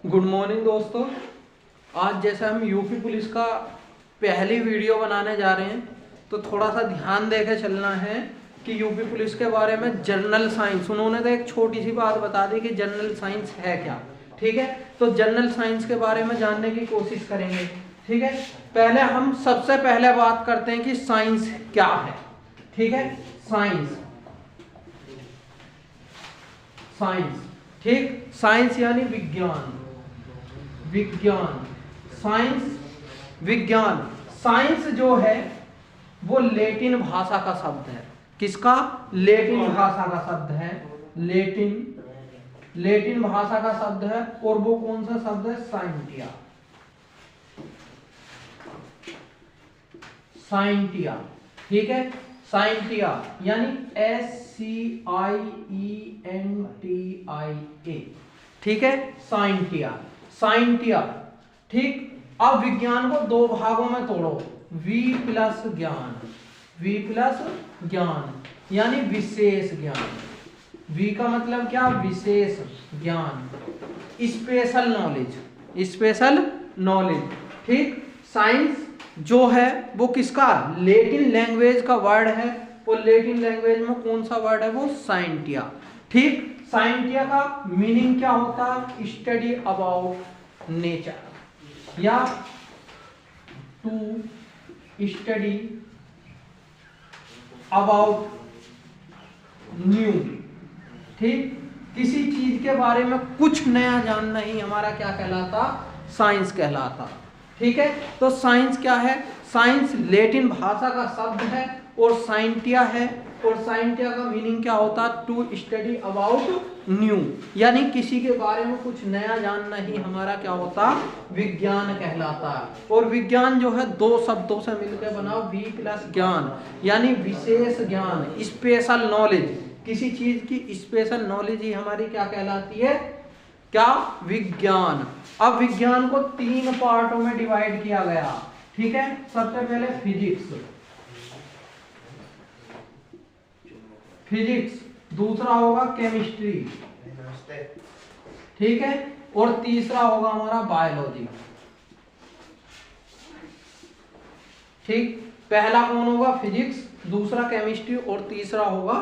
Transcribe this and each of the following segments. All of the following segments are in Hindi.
गुड मॉर्निंग दोस्तों। आज जैसे हम यूपी पुलिस का पहली वीडियो बनाने जा रहे हैं तो थोड़ा सा ध्यान दे के चलना है कि यूपी पुलिस के बारे में जनरल साइंस उन्होंने तो एक छोटी सी बात बता दी कि जनरल साइंस है क्या। ठीक है, तो जनरल साइंस के बारे में जानने की कोशिश करेंगे। ठीक है, पहले हम सबसे पहले बात करते हैं कि साइंस क्या है। ठीक है, साइंस साइंस ठीक, साइंस यानी विज्ञान। विज्ञान, साइंस, विज्ञान। साइंस जो है वो लैटिन भाषा का शब्द है। किसका? लैटिन भाषा का शब्द है। लैटिन भाषा का शब्द है। और वो कौन सा शब्द है? साइंटिया। साइंटिया, ठीक है, साइंटिया यानी SCIENTIA। ठीक है, साइंटिया, साइंटिया। ठीक, अब विज्ञान को दो भागों में तोड़ो, V प्लस ज्ञान, V प्लस ज्ञान यानी विशेष ज्ञान। V का मतलब क्या? विशेष ज्ञान, स्पेशल नॉलेज, स्पेशल नॉलेज। ठीक, साइंस जो है वो किसका? लैटिन लैंग्वेज का वर्ड है। और लैटिन लैंग्वेज में कौन सा वर्ड है? वो साइंटिया। ठीक, साइंटिया का मीनिंग क्या होता है? स्टडी अबाउट नेचर या टू स्टडी अबाउट न्यू। ठीक, किसी चीज के बारे में कुछ नया जानना ही हमारा क्या कहलाता? साइंस कहलाता। ठीक है, तो साइंस क्या है? साइंस लैटिन भाषा का शब्द है और साइंटिया है। और साइंटिया का मीनिंग क्या होता? टू स्टडी अबाउट न्यू, यानी किसी के बारे में कुछ नया जानना ही हमारा क्या होता? विज्ञान कहलाता है। और विज्ञान जो है दो शब्दों से मिलकर बना, V प्लस ज्ञान यानी विशेष ज्ञान, स्पेशल नॉलेज। किसी चीज की स्पेशल नॉलेज ही हमारी क्या कहलाती है? क्या? विज्ञान। अब विज्ञान को तीन पार्टों में डिवाइड किया गया। ठीक है, सबसे पहले फिजिक्स, फिजिक्स, दूसरा होगा केमिस्ट्री, ठीक है, और तीसरा होगा हमारा बायोलॉजी। ठीक, पहला कौन होगा? फिजिक्स, दूसरा केमिस्ट्री और तीसरा होगा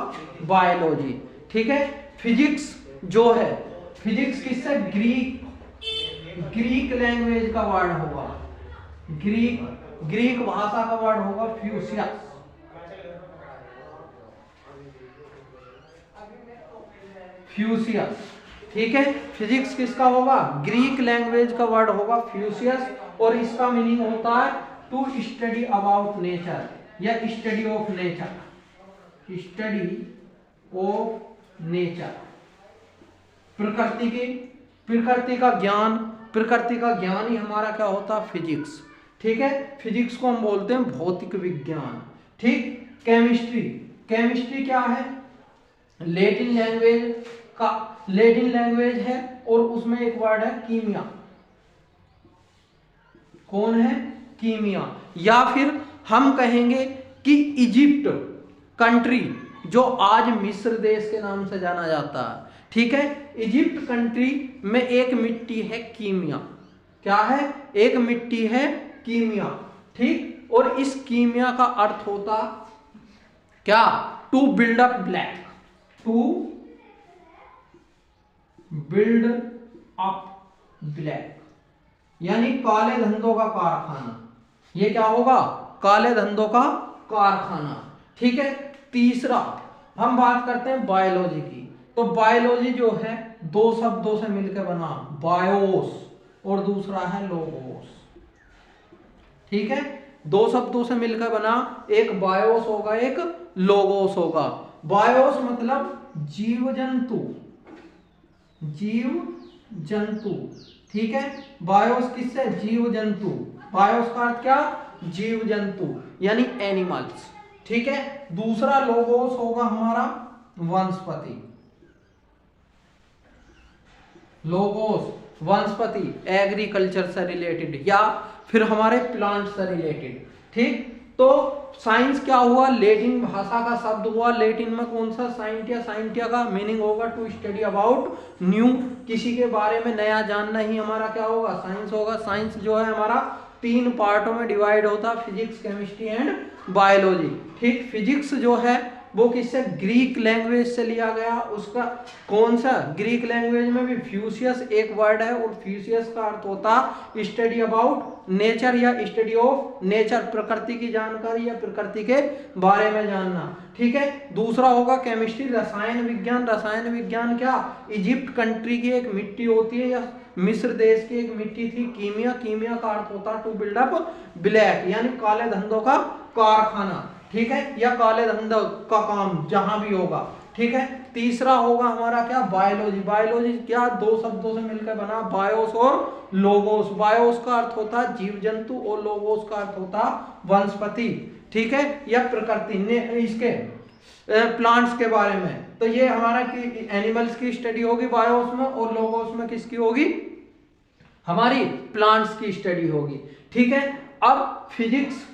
बायोलॉजी। ठीक है, फिजिक्स जो है, फिजिक्स किससे? ग्रीक लैंग्वेज का वर्ड होगा, ग्रीक भाषा का वर्ड होगा फ्यूसियस। फ्यूसियस, ठीक है, फिजिक्स किसका होगा? ग्रीक लैंग्वेज का वर्ड होगा फ्यूसियस। और इसका मीनिंग होता है टू स्टडी अबाउट नेचर या study of nature, study of nature, प्रकृति का ज्ञान, प्रकृति का ज्ञान ही हमारा क्या होता? फिजिक्स। ठीक है, फिजिक्स को हम बोलते हैं भौतिक विज्ञान। ठीक, केमिस्ट्री, केमिस्ट्री क्या है? लैटिन लैंग्वेज का, लैटिन लैंग्वेज है और उसमें एक वर्ड है कीमिया। कौन है? कीमिया। या फिर हम कहेंगे कि इजिप्ट कंट्री, जो आज मिस्र देश के नाम से जाना जाता है। ठीक है, इजिप्ट कंट्री में एक मिट्टी है कीमिया। क्या है? एक मिट्टी है कीमिया। ठीक, और इस कीमिया का अर्थ होता क्या? To build up black, to build up black यानी काले धंधों का कारखाना। ये क्या होगा? काले धंधों का कारखाना। ठीक है, तीसरा हम बात करते हैं बायोलॉजी की। तो बायोलॉजी जो है दो शब्दों से मिलकर बना, बायोस और दूसरा है लोगोस। ठीक है, दो शब्दों से मिलकर बना, एक बायोस होगा, एक लोगोस होगा। बायोस मतलब जीव जंतु, जीव जंतु। ठीक है, बायोस किससे? जीव जंतु। बायोस का अर्थ क्या? जीव जंतु यानी एनिमल्स। ठीक है, दूसरा लोगोस होगा हमारा वनस्पति, लोगोस वनस्पति, एग्रीकल्चर से रिलेटेड या फिर हमारे प्लांट से रिलेटेड। ठीक, तो साइंस क्या हुआ, लैटिन भाषा का शब्द हुआ। लैटिन में कौन सा, साइंटिया। साइंटिया का मीनिंग होगा टू स्टडी अबाउट न्यू, किसी के बारे में नया जानना ही हमारा क्या होगा, साइंस होगा। साइंस जो है हमारा 3 पार्टों में डिवाइड होता है, फिजिक्स, केमिस्ट्री एंड बायोलॉजी। ठीक, फिजिक्स जो है वो किससे, ग्रीक लैंग्वेज से लिया गया। उसका कौन सा, ग्रीक लैंग्वेज में भी फ्यूसियस एक वर्ड है, और फ्यूसियस का अर्थ होता स्टडी अबाउट नेचर या स्टडी ऑफ नेचर, प्रकृति की जानकारी या प्रकृति के बारे में जानना। ठीक है, दूसरा होगा केमिस्ट्री, रसायन विज्ञान। रसायन विज्ञान क्या, इजिप्ट कंट्री की एक मिट्टी होती है, या मिस्र देश की एक मिट्टी थी। कीमिया, कीमिया का अर्थ होता है टू बिल्ड अप ब्लैक, यानी काले धंधों का कारखाना। ठीक है, या काले धंधों का काम जहां भी होगा। ठीक है, तीसरा होगा हमारा क्या, बायोलॉजी। बायोलॉजी क्या, 2 शब्दों से मिलकर बना, बायोस और लोगोस। बायोस का अर्थ होता है जीव जंतु, और लोगोस का अर्थ होता वनस्पति। ठीक है, या प्रकृति ने इसके प्लांट्स के बारे में। तो ये हमारा कि एनिमल्स की स्टडी होगी बायोस में, और लोगोस में किसकी होगी, हमारी प्लांट्स की स्टडी होगी। ठीक है, अब फिजिक्स,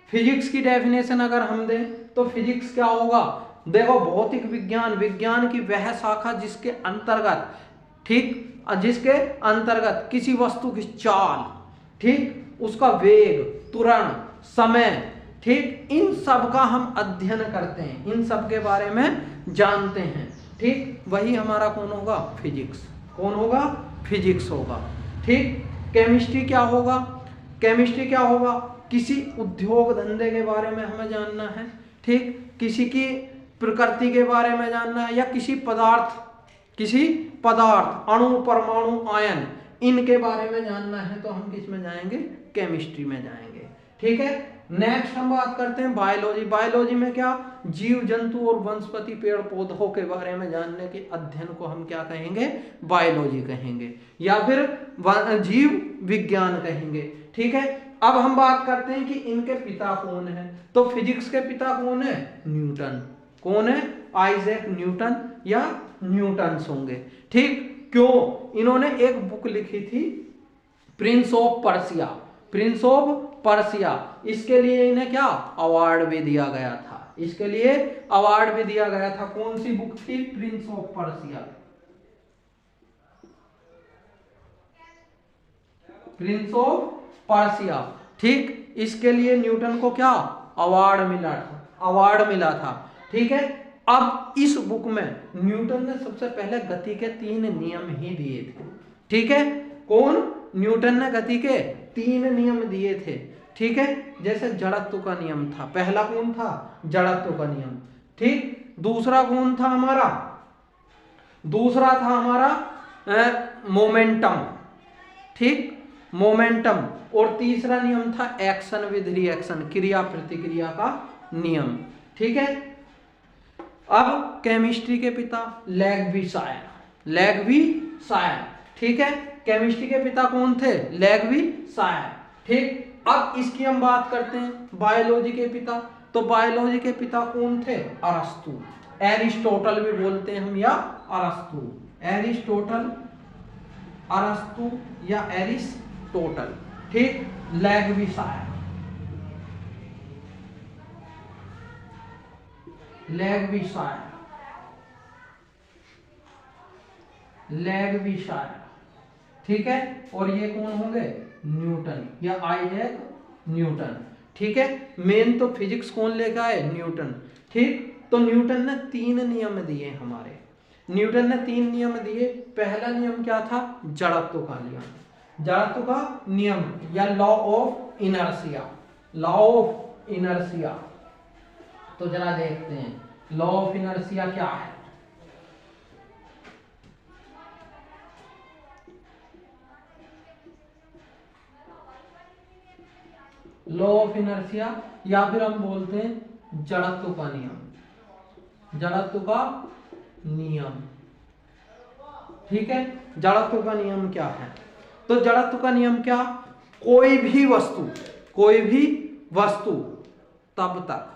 फिजिक्स की डेफिनेशन अगर हम दें तो फिजिक्स क्या होगा, देखो भौतिक विज्ञान, विज्ञान की वह शाखा जिसके अंतर्गत, ठीक, जिसके अंतर्गत किसी वस्तु की चाल, ठीक, उसका वेग, त्वरण, समय, ठीक, इन सब का हम अध्ययन करते हैं, इन सब के बारे में जानते हैं। ठीक, वही हमारा कौन होगा, फिजिक्स। कौन होगा, फिजिक्स होगा। ठीक, केमिस्ट्री क्या होगा, केमिस्ट्री क्या होगा, किसी उद्योग धंधे के बारे में हमें जानना है। ठीक, किसी की प्रकृति के बारे में जानना है, या किसी पदार्थ, अणु, परमाणु, आयन, इनके बारे में जानना है, तो हम किस में जाएंगे, केमिस्ट्री में जाएंगे। ठीक है, नेक्स्ट हम बात करते हैं बायोलॉजी। बायोलॉजी में क्या, जीव जंतु और वनस्पति, पेड़ पौधों के बारे में जानने के अध्ययन को हम क्या कहेंगे, बायोलॉजी कहेंगे, या फिर जीव विज्ञान कहेंगे। ठीक है, अब हम बात करते हैं कि इनके पिता कौन है। तो फिजिक्स के पिता कौन है, न्यूटन। कौन है, आइजैक न्यूटन या न्यूटन्स होंगे। ठीक, क्यों, इन्होंने एक बुक लिखी थी, Prince of Persia. Prince of Persia, इसके लिए इन्हें क्या, अवार्ड भी दिया गया था, इसके लिए अवार्ड भी दिया गया था। कौन सी बुक थी, Prince of Persia, Prince of Persia. ठीक, इसके लिए न्यूटन को क्या, अवार्ड मिला था। ठीक है, अब इस बुक में न्यूटन ने सबसे पहले गति के 3 नियम ही दिए थे। ठीक है, कौन, न्यूटन ने गति के 3 नियम दिए थे। ठीक है, जैसे जड़त्व का नियम था, पहला कौन था, जड़त्व का नियम। ठीक, दूसरा कौन था हमारा, दूसरा था हमारा मोमेंटम। ठीक, मोमेंटम, और तीसरा नियम था एक्शन विद रिएक्शन, क्रिया प्रतिक्रिया का नियम। ठीक है, अब केमिस्ट्री के पिता लैग्वीसायर, लैग्वीसायर। ठीक है, केमिस्ट्री के पिता कौन थे, लैग्वीसायर। ठीक, अब इसकी हम बात करते हैं बायोलॉजी के पिता। तो बायोलॉजी के पिता कौन थे, अरस्तु, एरिस्टोटल भी बोलते हैं हम, या अरस्तु, एरिस्टोटल, अरस्तु या एरिस्टोटल। ठीक, लैग्वीसायर, लैग्वीसायर, लैग्वीसायर। ठीक है, और ये कौन होंगे, न्यूटन या आइजैक न्यूटन। ठीक है, मेन तो फिजिक्स कौन लेकर आए, न्यूटन। ठीक, तो न्यूटन ने 3 नियम दिए हमारे, न्यूटन ने 3 नियम दिए। पहला नियम क्या था, जड़त्व का नियम, जड़त्व का नियम या law of inertia, law of inertia. तो जरा देखते हैं लॉ ऑफ इनर्शिया क्या है। लॉ ऑफ इनर्शिया, या फिर हम बोलते हैं जड़त्व का नियम, जड़त्व का नियम। ठीक है, जड़त्व का नियम क्या है, तो जड़त्व का नियम क्या, कोई भी वस्तु तब तक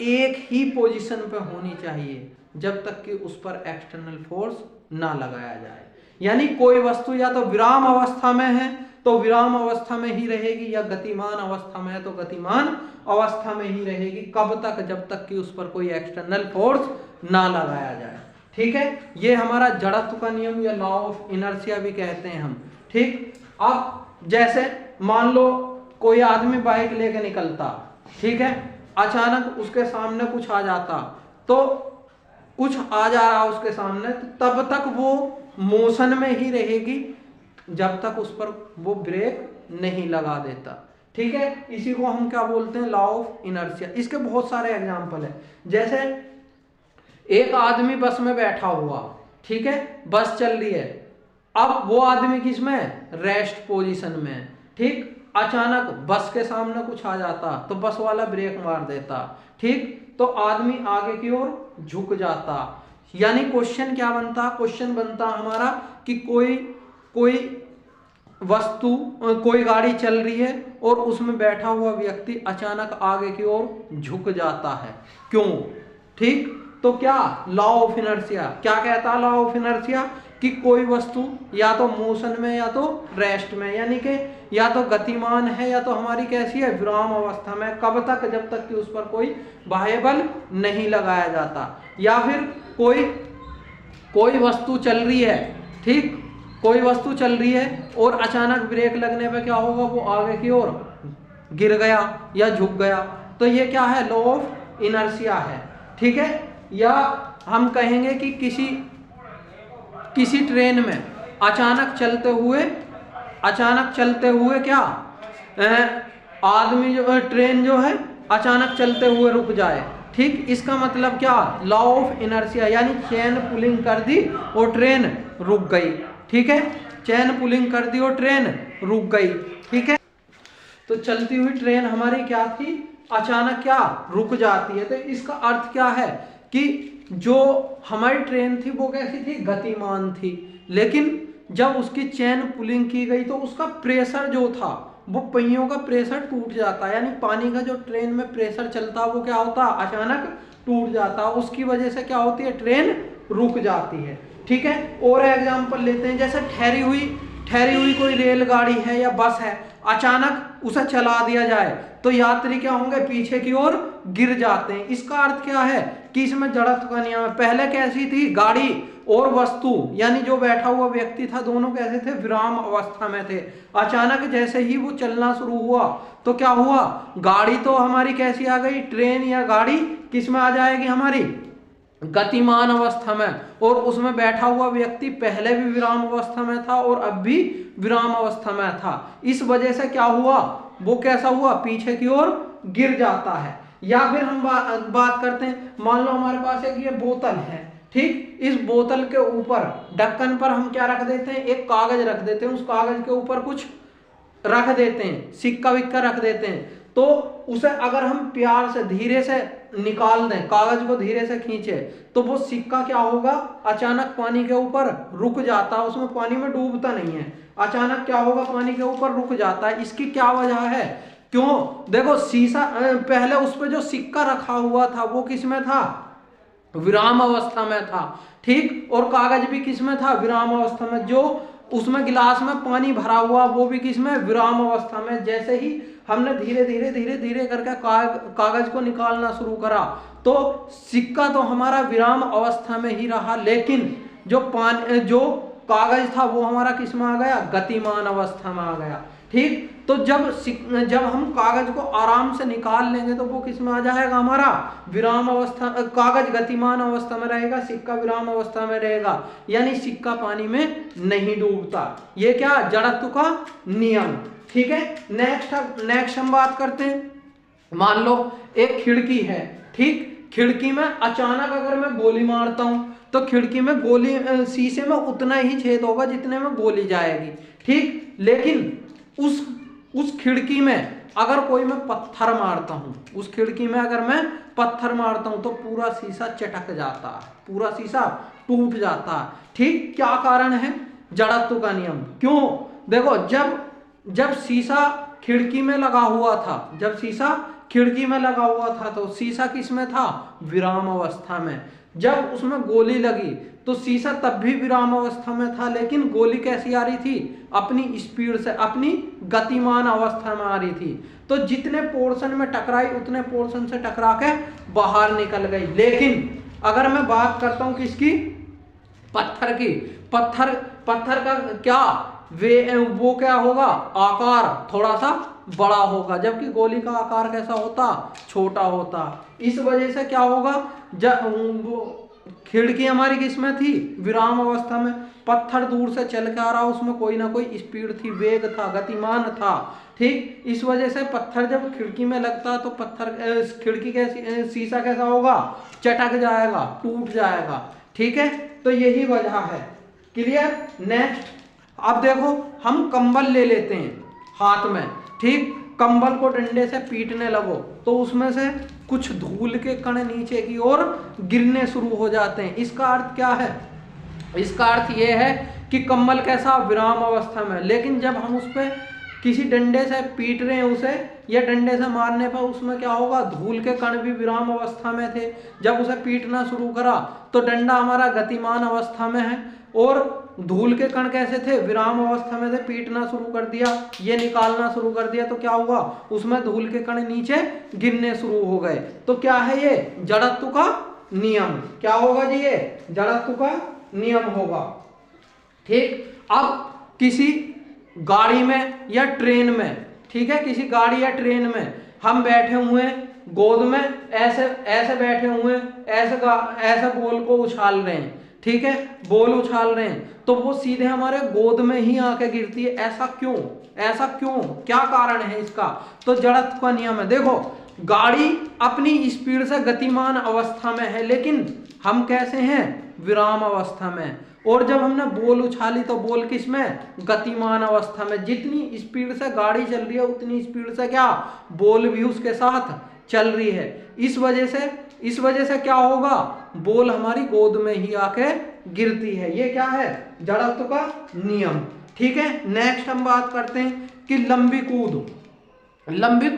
एक ही पोजीशन पे होनी चाहिए जब तक कि उस पर एक्सटर्नल फोर्स ना लगाया जाए। यानी कोई वस्तु या तो विराम अवस्था में है तो विराम अवस्था में ही रहेगी, या गतिमान अवस्था में है तो गतिमान अवस्था में ही रहेगी। कब तक? जब तक कि उस पर कोई एक्सटर्नल फोर्स ना लगाया जाए। ठीक है, ये हमारा जड़त्व का नियम या लॉ ऑफ इनर्शिया भी कहते हैं हम। ठीक, अब जैसे मान लो कोई आदमी बाइक लेके निकलता, ठीक है, अचानक उसके सामने कुछ आ जाता, तो कुछ आ जा रहा उसके सामने, तो तब तक वो मोशन में ही रहेगी जब तक उस पर वो ब्रेक नहीं लगा देता। ठीक है, इसी को हम क्या बोलते हैं? Law of inertia. इसके बहुत सारे एग्जांपल है, जैसे एक आदमी बस में बैठा हुआ, ठीक है, बस चल रही है, अब वो आदमी किसमें? रेस्ट पोजीशन में। ठीक, अचानक बस के सामने कुछ आ जाता तो बस वाला ब्रेक मार देता, ठीक, तो आदमी आगे की ओर झुक जाता। यानी क्वेश्चन क्या बनता? क्वेश्चन बनता हमारा कि कोई वस्तु, कोई गाड़ी चल रही है और उसमें बैठा हुआ व्यक्ति अचानक आगे की ओर झुक जाता है, क्यों? ठीक, तो क्या लॉ ऑफ इनर्शिया क्या कहता है? लॉ ऑफ इनर्शिया कि कोई वस्तु या तो मोशन में या तो रेस्ट में, यानी कि या तो गतिमान है या तो हमारी कैसी है? विराम अवस्था में। कब तक? जब तक कि उस पर कोई बाह्य बल नहीं लगाया जाता। या फिर कोई वस्तु चल रही है, ठीक, कोई वस्तु चल रही है और अचानक ब्रेक लगने पे क्या होगा? वो आगे की ओर गिर गया या झुक गया, तो ये क्या है? लॉ ऑफ इनर्शिया है। ठीक है, या हम कहेंगे कि किसी ट्रेन में अचानक चलते हुए क्या आदमी जो ट्रेन जो है अचानक चलते हुए रुक जाए। ठीक, इसका मतलब क्या? लॉ ऑफ इनर्शिया, यानी चेन पुलिंग कर दी और ट्रेन रुक गई। ठीक है, चेन पुलिंग कर दी और ट्रेन रुक गई। ठीक है, तो चलती हुई ट्रेन हमारी क्या थी? अचानक क्या रुक जाती है। तो इसका अर्थ क्या है कि जो हमारी ट्रेन थी वो कैसी थी? गतिमान थी, लेकिन जब उसकी चेन पुलिंग की गई तो उसका प्रेशर जो था वो पहियों का प्रेशर टूट जाता है, यानी पानी का जो ट्रेन में प्रेशर चलता है वो क्या होता? अचानक टूट जाता है। उसकी वजह से क्या होती है? ट्रेन रुक जाती है। ठीक है, और एग्जांपल लेते हैं, जैसे ठहरी हुई कोई रेलगाड़ी है या बस है, अचानक उसे चला दिया जाए तो यात्री क्या होंगे? पीछे की ओर गिर जाते हैं। इसका अर्थ क्या है कि इसमें जड़त्व का नियम है। पहले कैसी थी? गाड़ी और वस्तु, यानी जो बैठा हुआ व्यक्ति था, दोनों कैसे थे? विराम अवस्था में थे। अचानक जैसे ही वो चलना शुरू हुआ तो क्या हुआ? गाड़ी तो हमारी कैसी आ गई? ट्रेन या गाड़ी किस में आ जाएगी? हमारी गतिमान अवस्था में। और उसमें बैठा हुआ व्यक्ति पहले भी विराम अवस्था में था और अब भी विराम अवस्था में था। इस वजह से क्या हुआ? वो कैसा हुआ? पीछे की ओर गिर जाता है। या फिर हम बात करते हैं, मान लो हमारे पास एक ये बोतल है, ठीक, इस बोतल के ऊपर ढक्कन पर हम क्या रख देते हैं? एक कागज रख देते हैं, उस कागज के ऊपर कुछ रख देते हैं, सिक्का विक्का रख देते हैं, तो उसे अगर हम प्यार से धीरे से निकाल दें, कागज को धीरे से खींचे, तो वो सिक्का क्या होगा? अचानक पानी के ऊपर रुक जाता है, उसमें पानी में डूबता नहीं है, अचानक क्या होगा? पानी के ऊपर रुक जाता है। इसकी क्या वजह है? क्यों? देखो, शीशा पहले उस पर जो सिक्का रखा हुआ था वो किस में था? विराम अवस्था में था, ठीक, और कागज भी किस में था? विराम अवस्था में। जो उसमें गिलास में पानी भरा हुआ वो भी किस में? विराम अवस्था में। जैसे ही हमने धीरे धीरे करके कागज को निकालना शुरू करा तो सिक्का तो हमारा विराम अवस्था में ही रहा, लेकिन जो कागज था वो हमारा किस में आ गया? गतिमान अवस्था में आ गया। ठीक, तो जब हम कागज को आराम से निकाल लेंगे तो वो किस में आ जाएगा? हमारा विराम अवस्था। कागज गतिमान अवस्था में रहेगा, सिक्का विराम अवस्था में रहेगा, यानी सिक्का पानी में नहीं डूबता। ये क्या? जड़त्व का नियम। ठीक है, नेक्स्ट हम बात करते हैं। मान लो एक खिड़की है, ठीक, खिड़की में अचानक अगर मैं गोली मारता हूं तो खिड़की में गोली, शीशे में उतना ही छेद होगा जितने में गोली जाएगी, ठीक, लेकिन उस खिड़की में अगर कोई मैं पत्थर मारता हूं, उस खिड़की में अगर मैं पत्थर मारता हूं तो पूरा शीशा चटक जाता है, पूरा शीशा टूट जाता है। ठीक, क्या कारण है? जड़त्व का नियम। क्यों? देखो, जब शीशा खिड़की में लगा हुआ था, जब शीशा खिड़की में लगा हुआ था तो शीशा किस में था, विराम अवस्था में। जब उसमें गोली लगी तो शीशा तब भी विराम अवस्था में था, लेकिन गोली कैसी आ रही थी, अपनी स्पीड से, अपनी गतिमान अवस्था में आ रही थी। तो जितने पोर्शन में टकराई उतने पोर्शन से टकरा के बाहर निकल गई। लेकिन अगर मैं बात करता हूं किसकी, पत्थर की, पत्थर का क्या वो क्या होगा, आकार थोड़ा सा बड़ा होगा, जबकि गोली का आकार कैसा होता, छोटा होता। इस वजह से क्या होगा, जब खिड़की हमारी किसमें थी, विराम अवस्था में। पत्थर दूर से चल के आ रहा, उसमें कोई ना कोई स्पीड थी, वेग था, गतिमान था। ठीक, इस वजह से पत्थर जब खिड़की में लगता तो पत्थर खिड़की के शीशा कैसा होगा, चटक जाएगा, टूट जाएगा। ठीक है, तो यही वजह है। क्लियर। नेक्स्ट, अब देखो हम कंबल ले लेते हैं हाथ में। ठीक, कंबल को डंडे से पीटने लगो तो उसमें से कुछ धूल के कण नीचे की ओर गिरने शुरू हो जाते हैं। इसका अर्थ क्या है, इसका अर्थ यह है कि कंबल कैसा, विराम अवस्था में। लेकिन जब हम उस पर किसी डंडे से पीट रहे हैं उसे, या डंडे से मारने पर उसमें क्या होगा, धूल के कण भी विराम अवस्था में थे। जब उसे पीटना शुरू करा तो डंडा हमारा गतिमान अवस्था में है और धूल के कण कैसे थे, विराम अवस्था में थे। पीटना शुरू कर दिया, ये निकालना शुरू कर दिया तो क्या हुआ, उसमें धूल के कण नीचे गिरने शुरू हो गए। तो क्या है ये, जड़त्व का नियम। क्या होगा जी, ये जड़त्व का नियम होगा। ठीक, अब किसी गाड़ी में या ट्रेन में, ठीक है, किसी गाड़ी या ट्रेन में हम बैठे हुए गोद में, ऐसे ऐसे बैठे हुए, ऐसे बॉल को उछाल रहे हैं। ठीक है, बॉल उछाल रहे हैं तो वो सीधे हमारे गोद में ही आके गिरती है। ऐसा क्यों, ऐसा क्यों, क्या कारण है इसका, तो जड़त्व का नियम है। देखो, गाड़ी अपनी स्पीड से गतिमान अवस्था में है, लेकिन हम कैसे हैं, विराम अवस्था में। और जब हमने बॉल उछाली तो बॉल किस में, गतिमान अवस्था में। जितनी स्पीड से गाड़ी चल रही है उतनी स्पीड से क्या, बॉल भी उसके साथ चल रही है। इस वजह से क्या होगा, बॉल हमारी गोद में ही आके गिरती है। ये क्या है, जड़त्व का नियम। ठीक है, नेक्स्ट हम बात करते हैं कि लंबी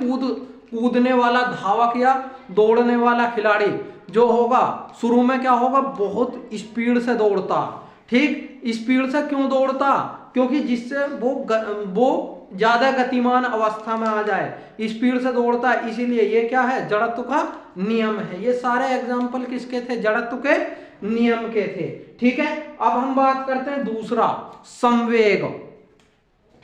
कूदने वाला धावक या दौड़ने वाला खिलाड़ी जो होगा, शुरू में क्या होगा, बहुत स्पीड से दौड़ता। ठीक, स्पीड से क्यों दौड़ता, क्योंकि जिससे वो ज्यादा गतिमान अवस्था में आ जाए, स्पीड से दौड़ता है। इसीलिए ये क्या है, जड़त्व का नियम है। ये सारे एग्जाम्पल किसके थे, जड़त्व के नियम के थे। ठीक है, अब हम बात करते हैं दूसरा, संवेग।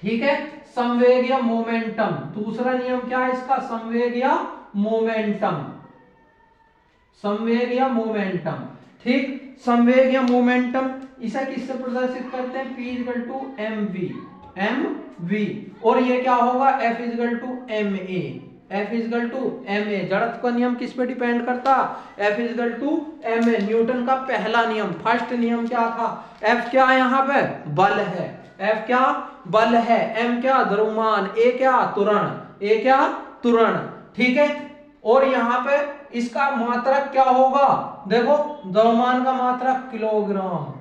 ठीक है, संवेग या मोमेंटम। दूसरा नियम क्या है इसका, संवेग या मोमेंटम। संवेग या मोमेंटम। ठीक, संवेग या मोमेंटम इसे किससे प्रदर्शित करते हैं, P = mv। और ये क्या होगा, F = ma। जड़त्व का नियम किस पे डिपेंड करता, F = ma। न्यूटन का पहला नियम, फर्स्ट नियम क्या था, F क्या है, यहाँ पे बल है, F क्या बल है, m क्या द्रव्यमान, a क्या त्वरण। ठीक है, और यहाँ पे इसका मात्रक क्या होगा, देखो द्रव्यमान का मात्रक किलोग्राम।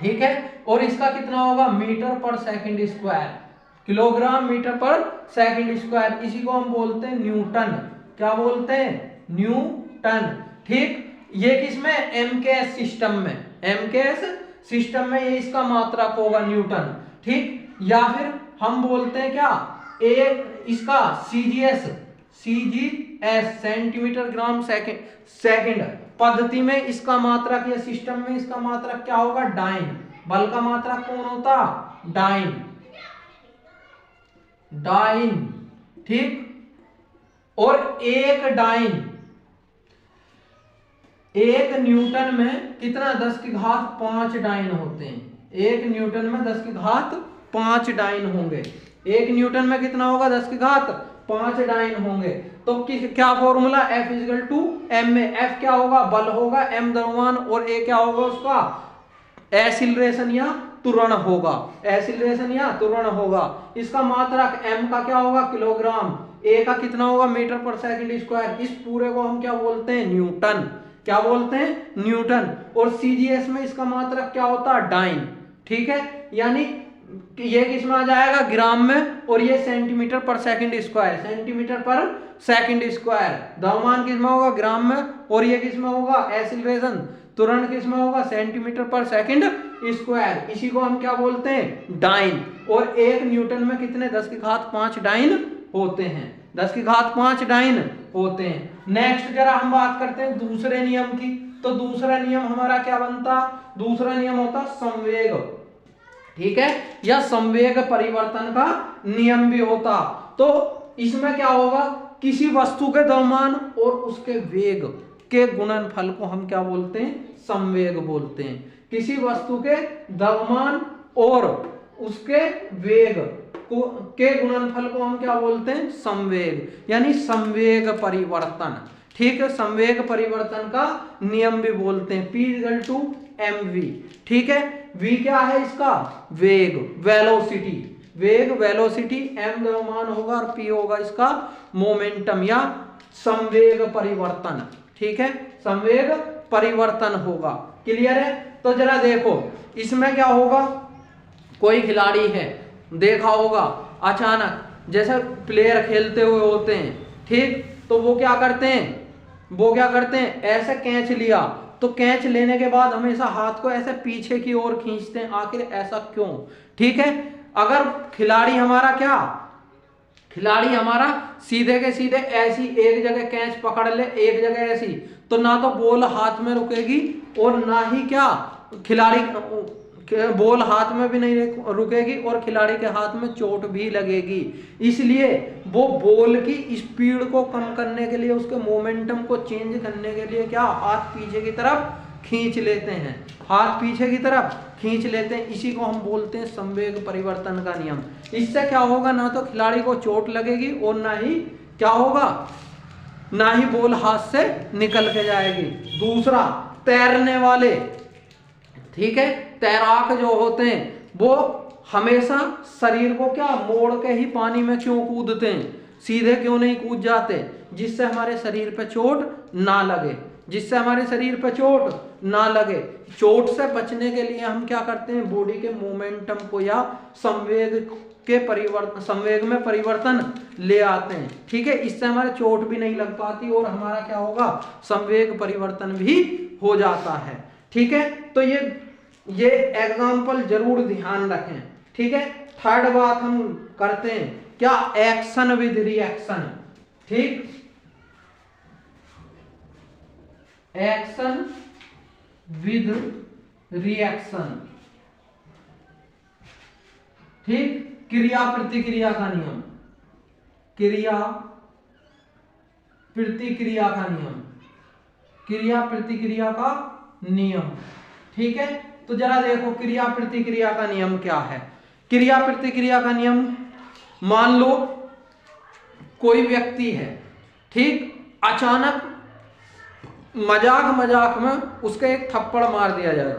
ठीक है, और इसका कितना होगा, मीटर/सेकंड²। किलोग्राम मीटर/सेकंड²। इसी को हम बोलते हैं न्यूटन। क्या बोलते हैं, न्यूटन। ठीक, ये किसमें, MKS सिस्टम में ये इसका मात्रक होगा न्यूटन। ठीक, या फिर हम बोलते हैं क्या, इसका CGS सेंटीमीटर/ग्राम/सेकंड पद्धति में इसका मात्रक, या सिस्टम में इसका मात्रक क्या होगा, डाइन। बल का मात्रक कौन होता, डाइन। ठीक, और एक न्यूटन में कितना, 10⁵ डाइन होते हैं। एक न्यूटन में 10⁵ डाइन होंगे। एक न्यूटन में कितना होगा, 10⁵ डाइन होंगे। तो क्या फॉर्मूला, F = ma। F क्या होगा, बल होगा, m द्रव्यमान, और a क्या होगा उसका, एक्सीलरेशन या त्वरण होगा। इसका मात्रक m का क्या होगा, किलोग्राम, a का कितना होगा, मीटर/सेकंड²। इस पूरे को हम क्या बोलते हैं, न्यूटन। क्या बोलते हैं, न्यूटन। और CGS में इसका मात्रक क्या होता है, डाइन। ठीक है, यानी ये किस में आ जाएगा, ग्राम में, और ये सेंटीमीटर पर सेकंड स्क्वायर, सेंटीमीटर पर सेकंड स्क्वायर। द्रव्यमान किस में होगा, ग्राम में, और ये किस में होगा, एक्सीलरेशन त्वरण किस में होगा, सेंटीमीटर पर सेकंड स्क्वायर। इसी को हम क्या बोलते हैं, डाइन। और 1 न्यूटन में कितने, 10⁵ डाइन होते हैं, 10⁵ डाइन होते हैं। नेक्स्ट जरा हम बात करते हैं दूसरे नियम की। तो दूसरा नियम हमारा क्या बनता, दूसरा नियम होता संवेग, ठीक है, या संवेग परिवर्तन का नियम भी होता। तो इसमें क्या होगा, किसी वस्तु के द्रव्यमान और उसके वेग के गुणनफल को हम क्या बोलते हैं, संवेग बोलते हैं। किसी वस्तु के द्रव्यमान और उसके वेग के गुणनफल को हम क्या बोलते हैं, संवेग, यानी संवेग परिवर्तन, ठीक है, संवेग परिवर्तन का नियम भी बोलते हैं, P=mv, ठीक है। v क्या है इसका, वेग, वेलोसिटी, वेग वेलोसिटी, m द्रव्यमान होगा और p होगा इसका मोमेंटम या संवेग परिवर्तन, ठीक है, संवेग परिवर्तन होगा। क्लियर है। तो जरा देखो इसमें क्या होगा, कोई खिलाड़ी है, देखा होगा अचानक जैसे प्लेयर खेलते हुए होते हैं, ठीक, तो वो क्या करते हैं, ऐसे कैच लिया, तो कैच लेने के बाद हमेशा हाथ को ऐसे पीछे की ओर खींचते हैं, आखिर ऐसा क्यों, ठीक है। अगर खिलाड़ी हमारा सीधे के सीधे ऐसी एक जगह कैच पकड़ ले, एक जगह ऐसी, तो ना तो बॉल हाथ में रुकेगी और ना ही क्या खिलाड़ी बॉल हाथ में भी नहीं रुकेगी और खिलाड़ी के हाथ में चोट भी लगेगी। इसलिए वो बॉल की स्पीड को कम करने के लिए, उसके मोमेंटम को चेंज करने के लिए क्या, हाथ पीछे की तरफ खींच लेते हैं, हाथ पीछे की तरफ खींच लेते हैं। इसी को हम बोलते हैं संवेग परिवर्तन का नियम। इससे क्या होगा, ना तो खिलाड़ी को चोट लगेगी और ना ही क्या होगा, ना ही बॉल हाथ से निकल के जाएगी। दूसरा, तैरने वाले, ठीक है, तैराक जो होते हैं वो हमेशा शरीर को क्या मोड़ के ही पानी में क्यों कूदते हैं, सीधे क्यों नहीं कूद जाते, जिससे हमारे शरीर पे चोट ना लगे, जिससे हमारे शरीर पे चोट ना लगे। चोट से बचने के लिए हम क्या करते हैं, बॉडी के मोमेंटम को या संवेग में परिवर्तन ले आते हैं, ठीक है। इससे हमारे चोट भी नहीं लग पाती और हमारा क्या होगा, संवेग परिवर्तन भी हो जाता है, ठीक है। तो ये एग्जाम्पल जरूर ध्यान रखें, ठीक है। थर्ड बात हम करते हैं क्या, एक्शन विद रिएक्शन, ठीक, एक्शन विद रिएक्शन, ठीक, क्रिया प्रतिक्रिया का नियम, क्रिया प्रतिक्रिया का नियम, क्रिया प्रतिक्रिया का नियम, ठीक है। तो जरा देखो क्रिया प्रतिक्रिया का नियम क्या है। क्रिया प्रतिक्रिया का नियम, मान लो कोई व्यक्ति है, ठीक, अचानक मजाक में उसके एक थप्पड़ मार दिया जाए,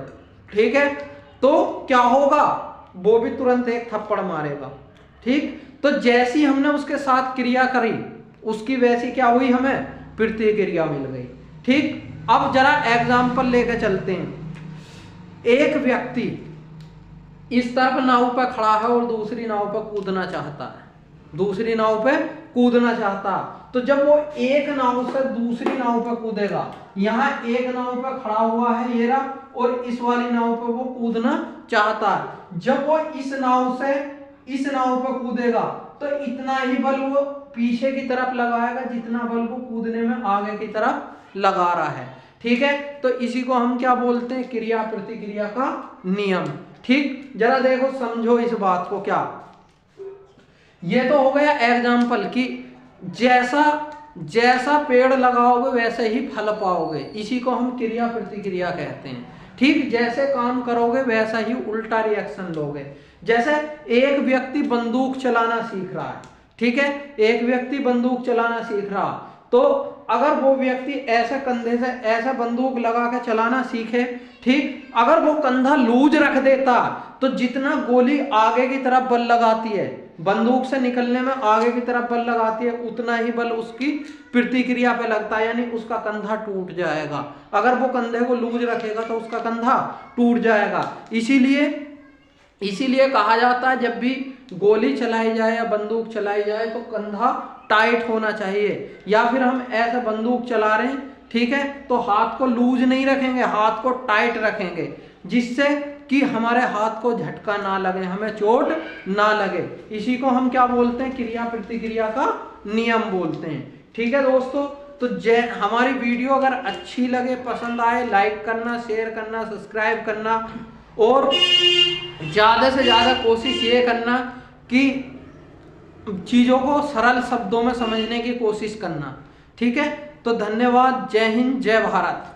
ठीक है, तो क्या होगा, वो भी तुरंत एक थप्पड़ मारेगा, ठीक। तो जैसी हमने उसके साथ क्रिया करी, उसकी वैसी क्या हुई, हमें प्रतिक्रिया मिल गई, ठीक। अब जरा एग्जाम्पल लेकर चलते हैं। एक व्यक्ति इस तरफ नाव पर खड़ा है और दूसरी नाव पर कूदना चाहता है, दूसरी नाव पे कूदना चाहता, तो जब वो एक नाव से दूसरी नाव पर कूदेगा, यहाँ एक नाव पर खड़ा हुआ है ये रहा, और इस वाली नाव पर वो कूदना चाहता है। जब वो इस नाव से इस नाव पर कूदेगा तो इतना ही बल वो पीछे की तरफ लगाएगा जितना बल वो कूदने में आगे की तरफ लगा रहा है, ठीक है। तो इसी को हम क्या बोलते हैं, क्रिया प्रतिक्रिया का नियम, ठीक। जरा देखो समझो इस बात को, क्या ये तो हो गया एग्जाम्पल कि जैसा पेड़ लगाओगे वैसे ही फल पाओगे, इसी को हम क्रिया प्रतिक्रिया कहते हैं, ठीक। जैसे काम करोगे वैसा ही उल्टा रिएक्शन लोगे। जैसे एक व्यक्ति बंदूक चलाना सीख रहा है, ठीक है, एक व्यक्ति बंदूक चलाना सीख रहा, तो अगर वो व्यक्ति ऐसे कंधे से ऐसा बंदूक लगा के चलाना सीखे, ठीक, अगर वो कंधा लूज रख देता तो जितना गोली आगे की तरफ बल लगाती है, बंदूक से निकलने में आगे की तरफ बल लगाती है, उतना ही बल उसकी प्रतिक्रिया पे लगता है, यानी उसका कंधा टूट जाएगा। अगर वो कंधे को लूज रखेगा तो उसका कंधा टूट जाएगा। इसीलिए इसीलिए कहा जाता है जब भी गोली चलाई जाए या बंदूक चलाई जाए तो कंधा टाइट होना चाहिए, या फिर हम ऐसे बंदूक चला रहे हैं, ठीक है, तो हाथ को लूज नहीं रखेंगे, हाथ को टाइट रखेंगे, जिससे कि हमारे हाथ को झटका ना लगे, हमें चोट ना लगे। इसी को हम क्या बोलते हैं, क्रिया प्रतिक्रिया का नियम बोलते हैं। ठीक है दोस्तों, तो हमारी वीडियो अगर अच्छी लगे, पसंद आए, लाइक करना, शेयर करना, सब्सक्राइब करना, और ज़्यादा से ज़्यादा कोशिश ये करना कि चीज़ों को सरल शब्दों में समझने की कोशिश करना। ठीक है, तो धन्यवाद। जय हिंद, जय भारत।